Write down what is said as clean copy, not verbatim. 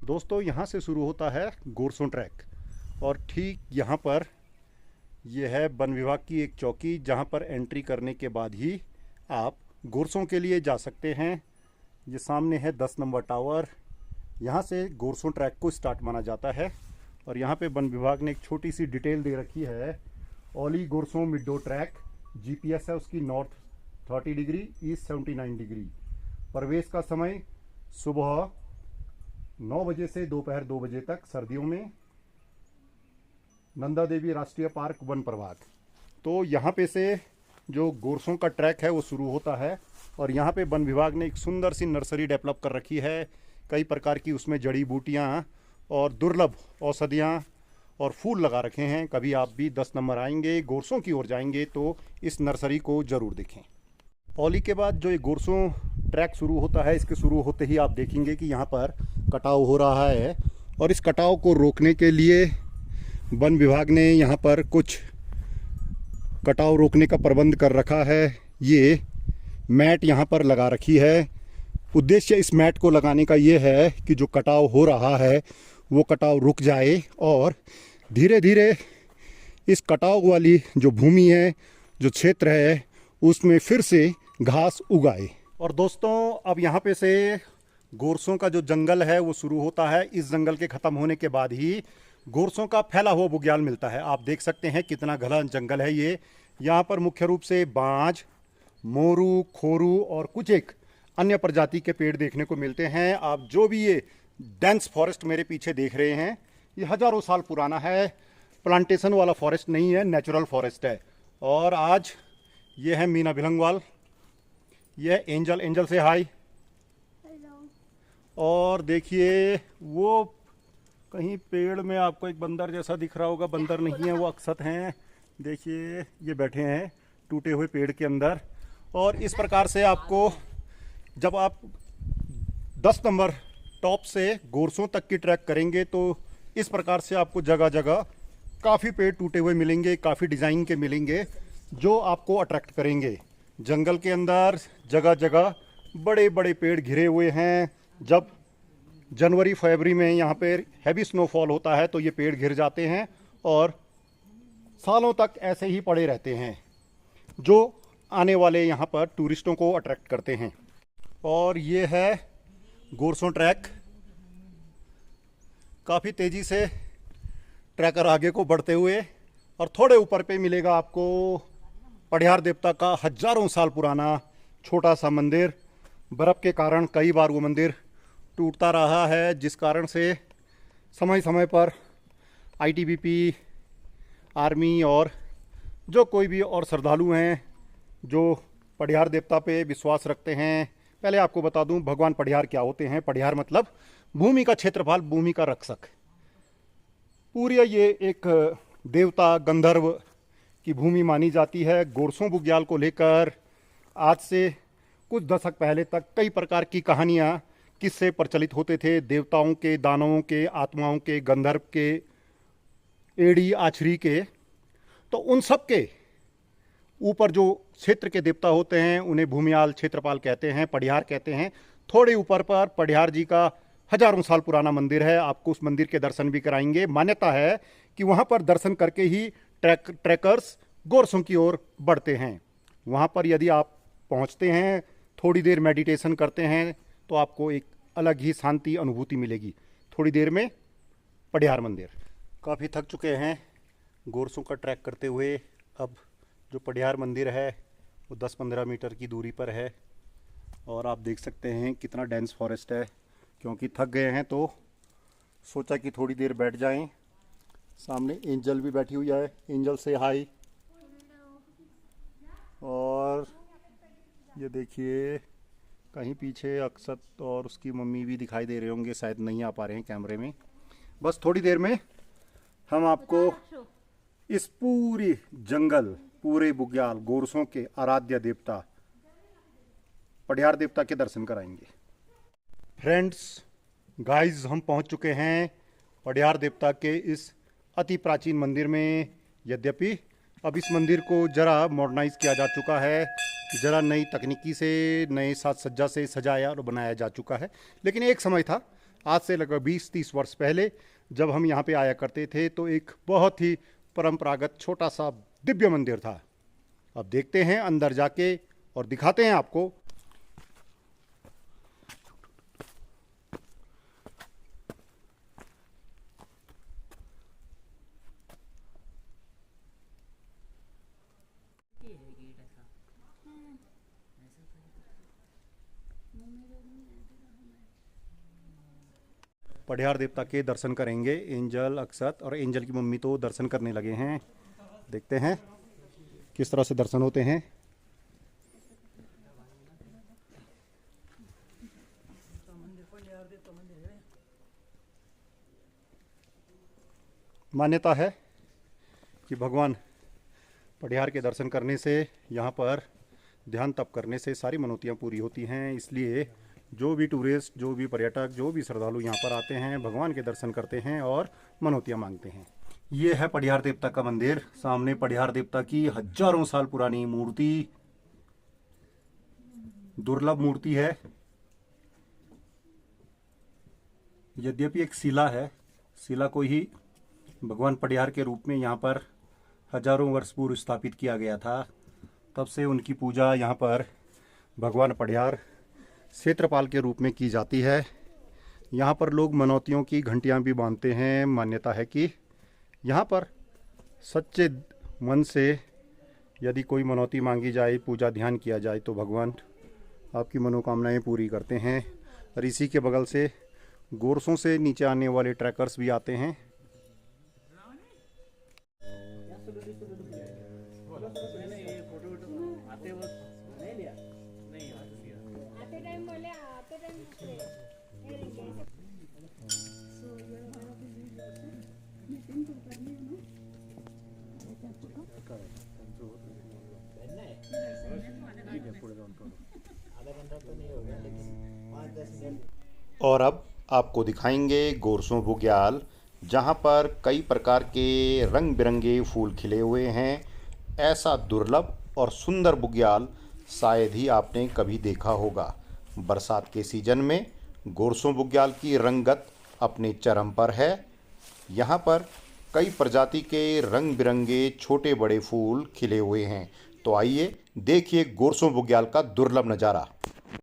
दोस्तों यहाँ से शुरू होता है गोरसों ट्रैक और ठीक यहाँ पर यह है वन विभाग की एक चौकी जहाँ पर एंट्री करने के बाद ही आप गोरसों के लिए जा सकते हैं। ये सामने है 10 नंबर टावर। यहाँ से गोरसों ट्रैक को स्टार्ट माना जाता है और यहाँ पे वन विभाग ने एक छोटी सी डिटेल दे रखी है। ओली गोरसों मिडो ट्रैक, जीपीएस है उसकी नॉर्थ 30 डिग्री, ईस्ट 79 डिग्री। प्रवेश का समय सुबह 9 बजे से दोपहर 2 बजे तक सर्दियों में। नंदा देवी राष्ट्रीय पार्क वन प्रभाग। तो यहाँ पे से जो गोरसों का ट्रैक है वो शुरू होता है और यहाँ पे वन विभाग ने एक सुंदर सी नर्सरी डेवलप कर रखी है। कई प्रकार की उसमें जड़ी बूटियाँ और दुर्लभ औषधियाँ और फूल लगा रखे हैं। कभी आप भी 10 नंबर आएंगे, गोरसों की ओर जाएंगे तो इस नर्सरी को ज़रूर देखें। ओली के बाद जो ये गोरसों ट्रैक शुरू होता है, इसके शुरू होते ही आप देखेंगे कि यहाँ पर कटाव हो रहा है और इस कटाव को रोकने के लिए वन विभाग ने यहाँ पर कुछ कटाव रोकने का प्रबंध कर रखा है। ये मैट यहाँ पर लगा रखी है। उद्देश्य इस मैट को लगाने का ये है कि जो कटाव हो रहा है वो कटाव रुक जाए और धीरे धीरे इस कटाव वाली जो भूमि है, जो क्षेत्र है, उसमें फिर से घास उगाए। और दोस्तों अब यहाँ पे से गोरसों का जो जंगल है वो शुरू होता है। इस जंगल के ख़त्म होने के बाद ही गोरसों का फैला हुआ बुग्याल मिलता है। आप देख सकते हैं कितना घना जंगल है ये। यहाँ पर मुख्य रूप से बांज, मोरू, खोरू और कुछ एक अन्य प्रजाति के पेड़ देखने को मिलते हैं। आप जो भी ये डेंस फॉरेस्ट मेरे पीछे देख रहे हैं, ये हज़ारों साल पुराना है। प्लांटेशन वाला फॉरेस्ट नहीं है, नेचुरल फॉरेस्ट है। और आज ये है मीना भिलंगवाल, ये एंजल से हाय। और देखिए वो कहीं पेड़ में आपको एक बंदर जैसा दिख रहा होगा, बंदर नहीं है वो अक्षत हैं। देखिए ये बैठे हैं टूटे हुए पेड़ के अंदर। और इस प्रकार से आपको जब आप 10 नंबर टॉप से गोरसों तक की ट्रैक करेंगे तो इस प्रकार से आपको जगह जगह काफ़ी पेड़ टूटे हुए मिलेंगे, काफ़ी डिज़ाइन के मिलेंगे जो आपको अट्रैक्ट करेंगे। जंगल के अंदर जगह जगह बड़े बड़े पेड़ घिरे हुए हैं। जब जनवरी फरवरी में यहाँ पे हैवी स्नोफॉल होता है तो ये पेड़ घिर जाते हैं और सालों तक ऐसे ही पड़े रहते हैं, जो आने वाले यहाँ पर टूरिस्टों को अट्रैक्ट करते हैं। और ये है गोरसों ट्रैक। काफ़ी तेज़ी से ट्रैकर आगे को बढ़ते हुए और थोड़े ऊपर पे मिलेगा आपको पढ़ियार देवता का हजारों साल पुराना छोटा सा मंदिर। बर्फ़ के कारण कई बार वो मंदिर टूटता रहा है, जिस कारण से समय समय पर आईटीबीपी, आर्मी और जो कोई भी और श्रद्धालु हैं जो पढ़ियार देवता पे विश्वास रखते हैं। पहले आपको बता दूं भगवान पढ़ियार क्या होते हैं। पढ़ियार मतलब भूमि का क्षेत्रपाल, भूमि का रक्षक। पूरी ये एक देवता गंधर्व की भूमि मानी जाती है। गोरसों बुग्याल को लेकर आज से कुछ दशक पहले तक कई प्रकार की कहानियाँ, किससे प्रचलित होते थे। देवताओं के, दानवों के, आत्माओं के, गंधर्व के, एड़ी आछरी के। तो उन सब के ऊपर जो क्षेत्र के देवता होते हैं उन्हें भूमियाल, क्षेत्रपाल कहते हैं, पढ़ियार कहते हैं। थोड़े ऊपर पर पढ़ियार जी का हजारों साल पुराना मंदिर है। आपको उस मंदिर के दर्शन भी कराएंगे। मान्यता है कि वहाँ पर दर्शन करके ही ट्रैकर्स गोरसों की ओर बढ़ते हैं। वहाँ पर यदि आप पहुँचते हैं, थोड़ी देर मेडिटेशन करते हैं तो आपको एक अलग ही शांति अनुभूति मिलेगी। थोड़ी देर में पढ़ियार मंदिर। काफ़ी थक चुके हैं गोरसों का ट्रैक करते हुए। अब जो पढ़ियार मंदिर है वो 10-15 मीटर की दूरी पर है और आप देख सकते हैं कितना डेंस फॉरेस्ट है। क्योंकि थक गए हैं तो सोचा कि थोड़ी देर बैठ जाएं। सामने एंजल भी बैठी हुई है, एंजल से हाय। और ये देखिए कहीं पीछे अक्षत और उसकी मम्मी भी दिखाई दे रहे होंगे, शायद नहीं आ पा रहे हैं कैमरे में। बस थोड़ी देर में हम आपको इस पूरी जंगल, पूरे बुग्याल, गोरसों के आराध्य देवता पढ़ियार देवता के दर्शन कराएंगे। फ्रेंड्स, गाइस, हम पहुंच चुके हैं पढ़ियार देवता के इस अति प्राचीन मंदिर में। यद्यपि अब इस मंदिर को ज़रा मॉडर्नाइज किया जा चुका है, ज़रा नई तकनीकी से, नए साज सज्जा से सजाया और बनाया जा चुका है। लेकिन एक समय था आज से लगभग 20-30 वर्ष पहले जब हम यहाँ पे आया करते थे तो एक बहुत ही परंपरागत छोटा सा दिव्य मंदिर था। अब देखते हैं अंदर जाके और दिखाते हैं आपको। पढ़ियार देवता के दर्शन करेंगे। एंजल, अक्षत और एंजल की मम्मी तो दर्शन करने लगे हैं। देखते हैं किस तरह से दर्शन होते हैं। मान्यता है कि भगवान पढ़ियार के दर्शन करने से, यहाँ पर ध्यान तप करने से सारी मनौतियाँ पूरी होती हैं। इसलिए जो भी टूरिस्ट, जो भी पर्यटक, जो भी श्रद्धालु यहाँ पर आते हैं भगवान के दर्शन करते हैं और मनौतियाँ मांगते हैं। ये है पढ़ियार देवता का मंदिर। सामने पढ़ियार देवता की हजारों साल पुरानी मूर्ति, दुर्लभ मूर्ति है। यद्यपि एक शिला है, शिला को ही भगवान पढ़ियार के रूप में यहाँ पर हजारों वर्ष पूर्व स्थापित किया गया था। तब से उनकी पूजा यहाँ पर भगवान पढ़ियार क्षेत्रपाल के रूप में की जाती है। यहाँ पर लोग मनौतियों की घंटियाँ भी बांधते हैं। मान्यता है कि यहाँ पर सच्चे मन से यदि कोई मनौती मांगी जाए, पूजा ध्यान किया जाए तो भगवान आपकी मनोकामनाएं पूरी करते हैं। और इसी के बगल से गोरसों से नीचे आने वाले ट्रैकर्स भी आते हैं। और अब आपको दिखाएंगे गोरसों बुग्याल, जहाँ पर कई प्रकार के रंग बिरंगे फूल खिले हुए हैं। ऐसा दुर्लभ और सुंदर बुग्याल शायद ही आपने कभी देखा होगा। बरसात के सीजन में गोरसों बुग्याल की रंगत अपने चरम पर है। यहाँ पर कई प्रजाति के रंग बिरंगे छोटे बड़े फूल खिले हुए हैं। तो आइए देखिए गोरसों बुग्याल का दुर्लभ नज़ारा।